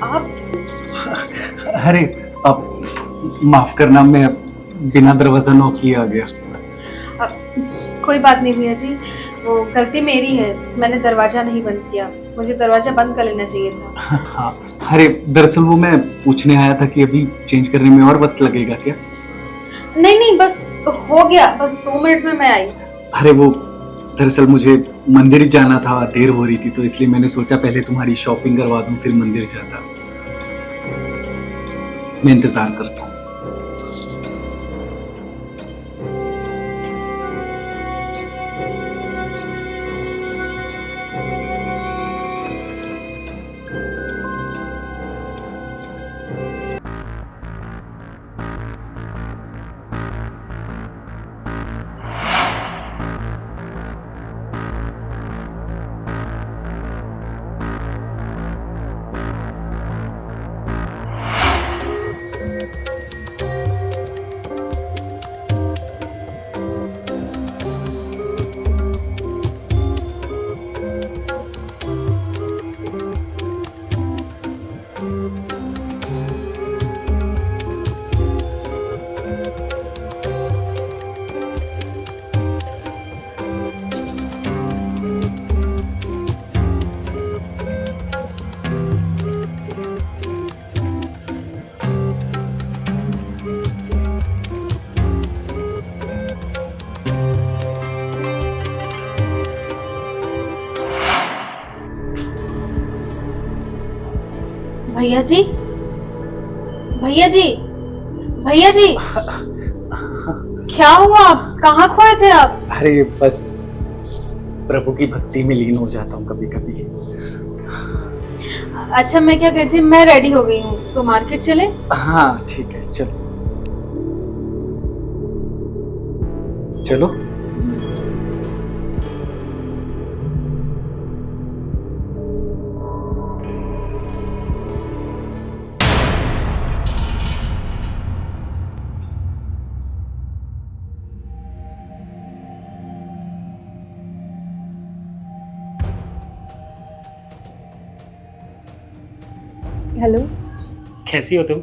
आप? अरे अब माफ करना, मैं बिना दरवाजा नॉक किए आ गया। कोई बात नहीं भैया जी, वो गलती मेरी है, मैंने दरवाजा नहीं बंद किया, मुझे दरवाजा बंद कर लेना चाहिए था। हाँ, अरे दरअसल वो मैं पूछने आया था कि अभी चेंज करने में और वक्त लगेगा क्या? नहीं नहीं, बस हो गया, बस 2 मिनट में मैं आई। अरे वो दरअसल मुझे मंदिर जाना था, देर हो रही थी, तो इसलिए मैंने सोचा पहले तुम्हारी शॉपिंग करवा दूं फिर मंदिर जाता। मैं इंतजार करता हूँ। भैया जी, भैया जी, भैया जी, क्या हुआ? आप कहाँ खोए थे आप? अरे बस प्रभु की भक्ति में लीन हो जाता हूँ कभी कभी। अच्छा, मैं क्या कहती हूँ, मैं रेडी हो गई हूँ, तो मार्केट चले? हाँ ठीक है, चलो चलो। हेलो। कैसी हो तुम?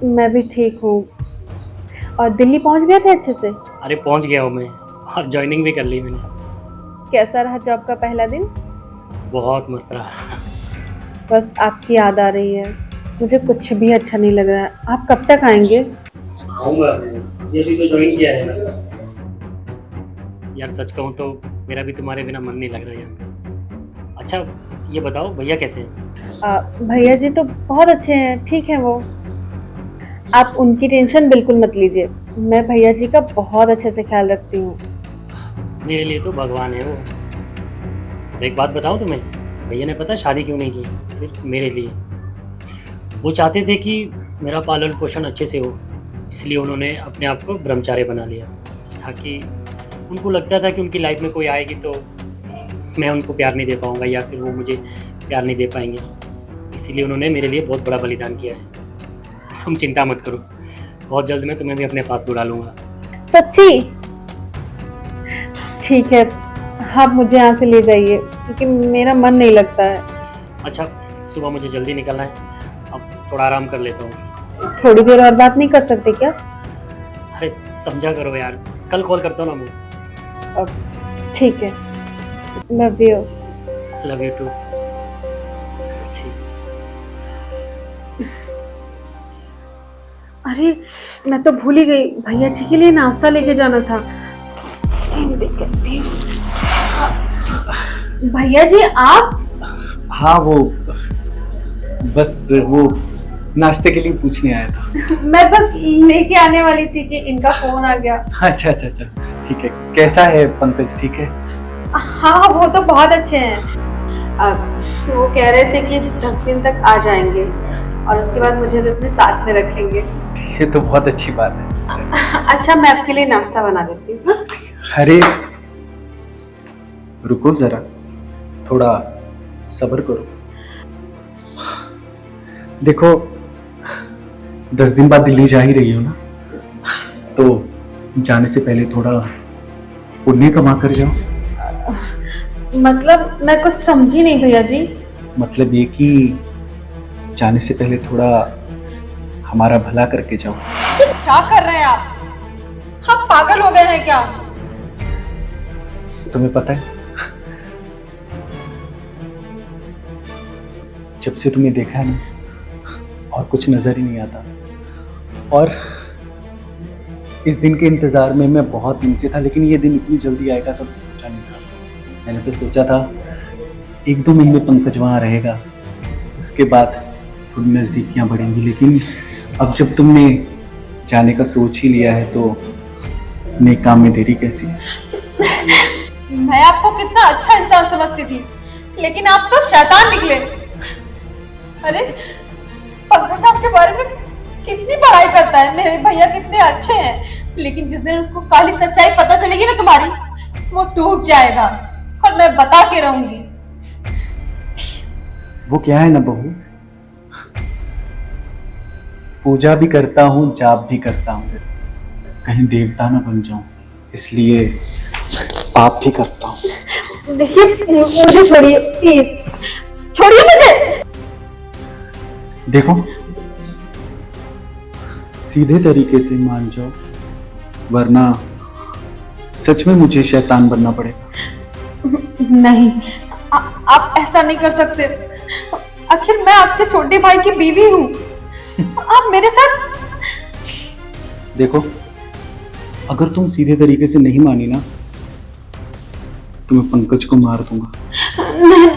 मैं भी ठीक हूँ। और दिल्ली पहुँच गए थे अच्छे से? अरे पहुंच गया हूँ मैं, और ज्वाइनिंग भी कर ली मैंने। कैसा रहा जॉब का पहला दिन? बहुत मस्त रहा। बस आपकी याद आ रही है, मुझे कुछ भी अच्छा नहीं लग रहा है। आप कब तक आएंगे? आऊंगा, ये भी तो ज्वाइन किया है ना। यार सच कहूँ तो मेरा भी तुम्हारे बिना मन नहीं लग रहा यार। अच्छा ये बताओ भैया कैसे हैं? भैया जी तो बहुत अच्छे हैं, ठीक है वो। आप उनकी टेंशन बिल्कुल मत लीजिए, मैं भैया जी का बहुत अच्छे से ख्याल रखती हूँ। मेरे लिए तो भगवान है वो। और एक बात बताऊँ तुम्हें, भैया ने पता शादी क्यों नहीं की? सिर्फ मेरे लिए। वो चाहते थे कि मेरा पालन पोषण अच्छे से हो, इसलिए उन्होंने अपने आप को ब्रह्मचारी बना लिया, ताकि उनको लगता था कि उनकी लाइफ में कोई आएगी तो मैं उनको प्यार नहीं दे पाऊंगा या फिर वो मुझे प्यार नहीं दे पाएंगे। इसीलिए उन्होंने मेरे लिए बहुत बड़ा बलिदान किया है। तुम चिंता मत करो, बहुत जल्द मैं तुम्हें भी अपने पास बुला लूंगा। सच्ची? ठीक है, आप मुझे यहाँ से ले जाइए क्योंकि मेरा मन नहीं लगता है। अच्छा सुबह मुझे जल्दी निकलना है, अब थोड़ा आराम कर लेता हूँ। थोड़ी देर और बात नहीं कर सकते क्या? अरे समझा करो यार, कल कॉल करता हूँ ना मैं। ठीक है, love you. Love you too. ठीक। अरे मैं तो भूल ही गई, भैया जी के लिए नाश्ता लेके जाना था। भैया जी आप? हाँ वो बस वो नाश्ते के लिए पूछने आया था। मैं बस लेके आने वाली थी कि इनका फोन आ गया। अच्छा अच्छा अच्छा, ठीक है। कैसा है पंकज, ठीक है? हाँ वो तो बहुत अच्छे हैं। अब वो कह रहे थे कि 10 दिन तक आ जाएंगे और उसके बाद मुझे भी अपने साथ में रखेंगे। ये तो बहुत अच्छी बात है। अच्छा मैं आपके लिए नाश्ता बना देती हूँ। अरे रुको जरा, थोड़ा सब्र करो। देखो 10 दिन बाद दिल्ली जा ही रही हो ना, तो जाने से पहले थोड़ा पुण्य कमा कर जाओ। मतलब मैं कुछ समझी नहीं भैया जी। मतलब ये कि जाने से पहले थोड़ा हमारा भला करके जाओ। क्या कर रहे हैं आप? हम पागल हो गए हैं क्या? तुम्हें पता है, जब से तुम्हें देखा है ना, और कुछ नजर ही नहीं आता। और इस दिन के इंतजार में मैं बहुत दिन से था, लेकिन ये दिन इतनी जल्दी आएगा कभी सोचा नहीं था। मैंने तो सोचा था 1-2 महीने पंकज वहाँ रहेगा, उसके बाद थोड़ी नज़दीकियाँ बढ़ेंगी, लेकिन अब जब तुमने जाने का सोच ही लिया है तो नेक काम में देरी कैसी? मैं आपको कितना अच्छा इंसान समझती थी, लेकिन आप तो शैतान निकले। अरे पंकज साहब के बारे में कितनी पढ़ाई करता है, मेरे भैया कितने अच्छे हैं, लेकिन जिस दिन उसको काली सच्चाई पता चलेगी ना तुम्हारी, वो टूट जाएगा और मैं बता के रहूंगी। वो क्या है ना बहू, पूजा भी करता हूँ, जाप भी करता हूँ, कहीं देवता ना बन जाऊं, इसलिए पाप भी करता हूँ। देखिए मुझे छोड़िए प्लीज, छोड़िए मुझे। देखो, सीधे तरीके से मान जाओ, वरना सच में मुझे शैतान बनना पड़ेगा। नहीं, आप ऐसा नहीं कर सकते। आखिर मैं आपके छोटे भाई की बीवी हूँ, आप मेरे साथ। देखो, अगर तुम सीधे तरीके से नहीं मानी ना, तो मैं पंकज को मार दूंगा।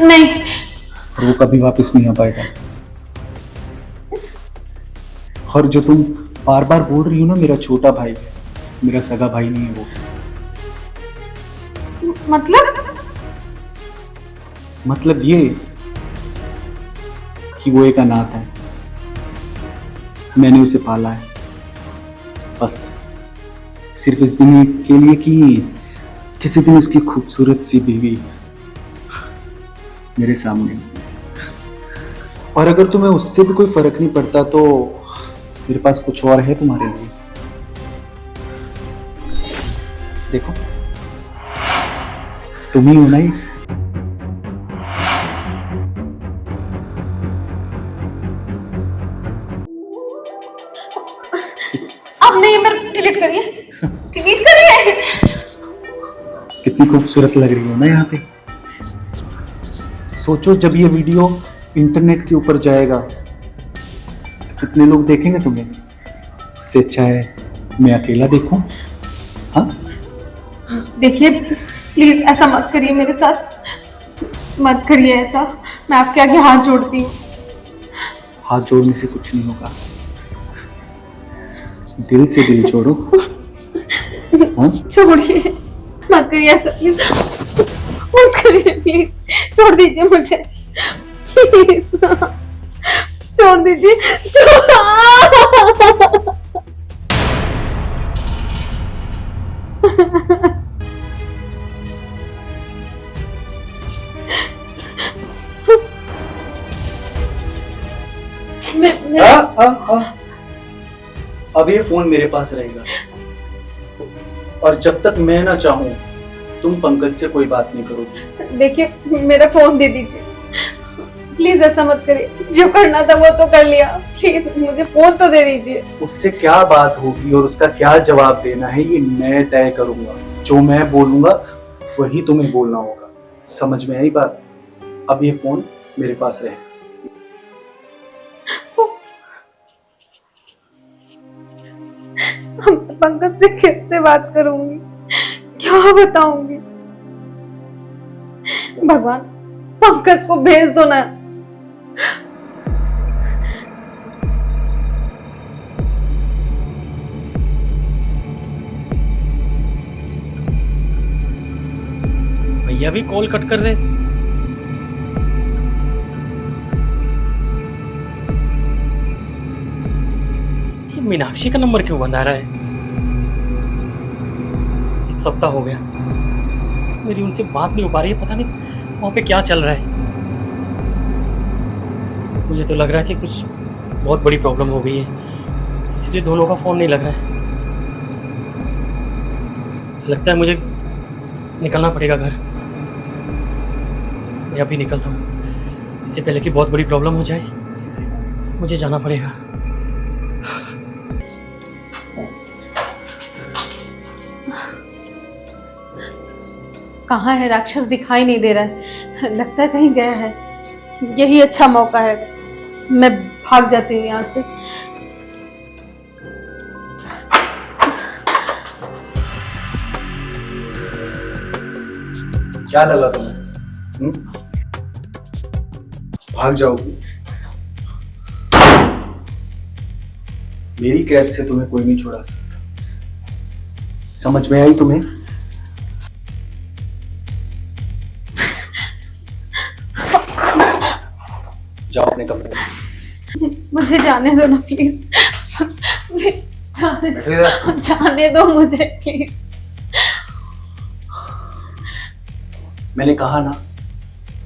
नहीं और वो कभी वापस नहीं आ पाएगा। और जो तुम बार बार बोल रही हो ना, मेरा छोटा भाई है, मेरा सगा भाई नहीं है वो। मतलब ये कि वो एक अनाथ है, मैंने उसे पाला है, बस सिर्फ इस दिन के लिए कि किसी दिन उसकी खूबसूरत सी बीवी मेरे सामने। और अगर तुम्हें उससे भी कोई फर्क नहीं पड़ता तो मेरे पास कुछ और है तुम्हारे लिए। देखो, तुम ही हो ना ये। अब नहीं, मेरे डिलीट करिए, डिलीट करिए। कितनी खूबसूरत लग रही हो ना यहाँ पे। सोचो, जब ये वीडियो इंटरनेट के ऊपर जाएगा तो कितने लोग देखेंगे तुम्हें। उससे अच्छा है मैं अकेला देखूं। हाँ, देखिए प्लीज ऐसा मत करिए मेरे साथ, मत करिए ऐसा, मैं आपके आगे हाथ जोड़ती हूँ। हाथ जोड़ने से कुछ नहीं होगा, दिल से दिल जोड़ो। हाँ? छोड़िए, मत करिए ऐसा प्लीज, मत करिए प्लीज, छोड़ दीजिए मुझे प्लीज, छोड़ दीजिए, अब ये फोन मेरे पास रहेगा, और जब तक मैं ना चाहूं तुम पंकज से कोई बात नहीं करोगी। देखिए मेरा फोन दे दीजिए प्लीज, ऐसा मत करिए, जो करना था वो तो कर लिया, प्लीज मुझे फोन तो दे दीजिए। उससे क्या बात होगी और उसका क्या जवाब देना है ये मैं तय करूंगा। जो मैं बोलूंगा वही तुम्हें बोलना होगा, समझ में आई बात? अब ये फोन मेरे पास रहेगा। पंकज से कैसे बात करूंगी, क्या बताऊंगी? भगवान पंकज को भेज दो ना। भैया भी कॉल कट कर रहे। ये मीनाक्षी का नंबर क्यों बंद आ रहा है? 1 सप्ताह हो गया मेरी उनसे बात नहीं हो पा रही है, पता नहीं वहां पे क्या चल रहा है। मुझे तो लग रहा है कि कुछ बहुत बड़ी प्रॉब्लम हो गई है, इसलिए दोनों का फोन नहीं लग रहा है। लगता है मुझे निकलना पड़ेगा घर। मैं अभी निकलता हूँ, इससे पहले कि बहुत बड़ी प्रॉब्लम हो जाए। मुझे जाना पड़ेगा। कहाँ है राक्षस? दिखाई नहीं दे रहा है, लगता है कहीं गया है। यही अच्छा मौका है, मैं भाग जाती हूँ यहाँ से। क्या लगा तुम्हें? भाग जाओगी? मेरी कैद से तुम्हें कोई नहीं छुड़ा सकता। समझ में आई तुम्हें? जाओ अपने कमरे। मुझे जाने दो ना प्लीज। जाने दो मुझे प्लीज। मैंने कहा ना,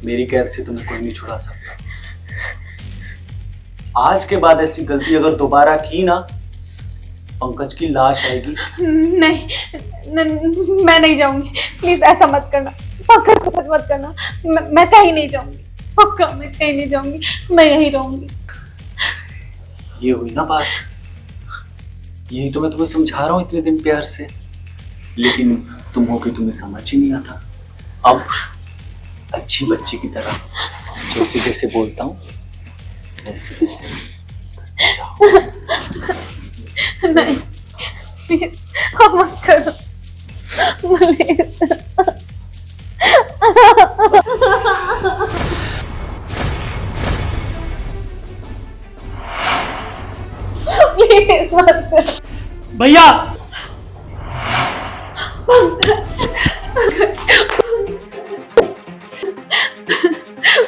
मेरी कैद से तुम्हें कोई नहीं छुड़ा सकता। आज के बाद ऐसी गलती अगर दोबारा की ना, पंकज की लाश आएगी। मैं नहीं जाऊंगी, प्लीज ऐसा मत करना। पंकज को कुछ मत करना। मैं कहीं नहीं जाऊंगी, पक्का मैं कहीं नहीं जाऊंगी, मैं यहीं रहूंगी। ये हुई ना बात, यही तो मैं तुम्हें समझा रहा हूँ इतने दिन प्यार से, लेकिन तुम हो कि तुम्हें समझ ही नहीं आता। अब अच्छी बच्ची की तरह जैसे जैसे बोलता हूँ वैसे वैसे जाओ। नहीं प्लीज मत करो प्लीज। प्लीज मत करो भैया।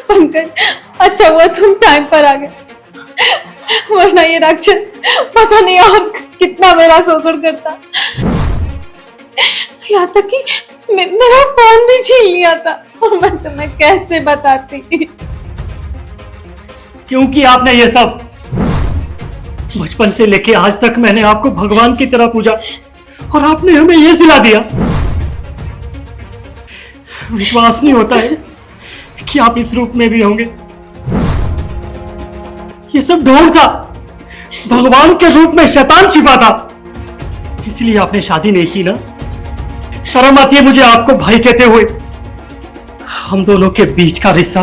पंकज, अच्छा हुआ तुम टाइम पर आ गए, वरना ये राक्षस पता नहीं और कितना मेरा शोषण करता। यहाँ तक कि मेरा फोन भी छीन लिया था, और मैं तुम्हें कैसे बताती। क्योंकि आपने ये सब, बचपन से लेके आज तक मैंने आपको भगवान की तरह पूजा, और आपने हमें ये सिला दिया। विश्वास नहीं होता है कि आप इस रूप में भी होंगे। ये सब ढोंग था, भगवान के रूप में शैतान छिपा था, इसलिए आपने शादी नहीं की ना। शर्म आती है मुझे आपको भाई कहते हुए। हम दोनों के बीच का रिश्ता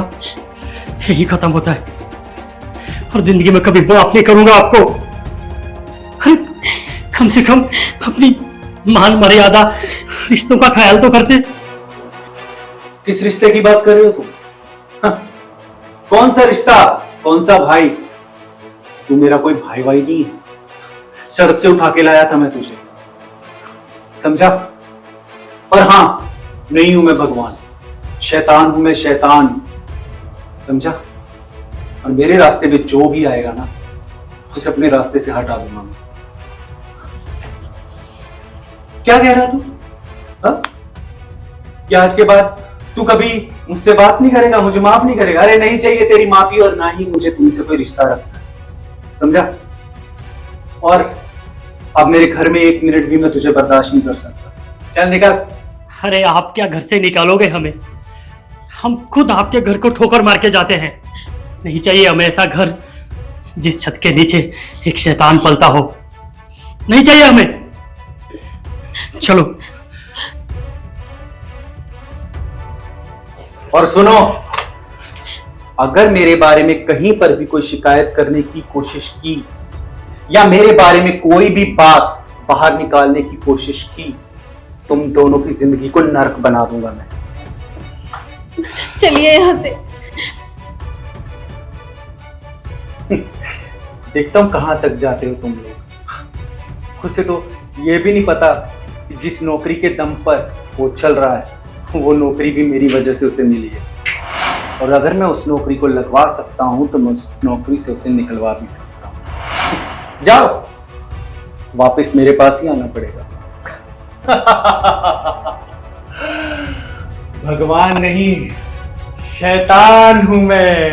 यही खत्म होता है, और जिंदगी में कभी माफ नहीं करूंगा आपको। कम से कम अपनी मान मर्यादा रिश्तों का ख्याल तो करते। किस रिश्ते की बात कर रहे हो तुम? कौन सा रिश्ता, कौन सा भाई? तू मेरा कोई भाई वाई नहीं है, सड़क से उठा के लाया था मैं तुझे, समझा? और हाँ, नहीं हूं मैं भगवान, शैतान हूं मैं, शैतान, समझा? और मेरे रास्ते में जो भी आएगा ना, उसे अपने रास्ते से हटा दूंगा मैं। क्या कह रहा तू? क्या आज के बाद तू कभी मुझसे बात नहीं करेगा, मुझे माफ नहीं करेगा? अरे नहीं चाहिए तेरी माफी, और ना ही मुझे तुमसे कोई रिश्ता रखना, समझा? और अब मेरे घर में एक मिनट भी मैं तुझे बर्दाश्त नहीं कर सकता। चल निकल। अरे आप क्या घर से निकालोगे हमें? हम खुद आपके घर को ठोकर मार के जाते हैं। नहीं चाहिए हमें ऐसा घर जिस छत के नीचे एक शैतान पलता हो। नहीं चाहिए हमें। चलो। और सुनो, अगर मेरे बारे में कहीं पर भी कोई शिकायत करने की कोशिश की, या मेरे बारे में कोई भी बात बाहर निकालने की कोशिश की, तुम दोनों की जिंदगी को नर्क बना दूंगा मैं। चलिए यहाँ से। देखता हूं कहां तक जाते हो तुम लोग। खुद से तो ये भी नहीं पता कि जिस नौकरी के दम पर वो चल रहा है, वो नौकरी भी मेरी वजह से उसे मिली है, और अगर मैं उस नौकरी को लगवा सकता हूं तो मैं उस नौकरी से उसे निकलवा भी सकता हूं। जाओ, वापस मेरे पास ही आना पड़ेगा। भगवान नहीं, शैतान हूं मैं।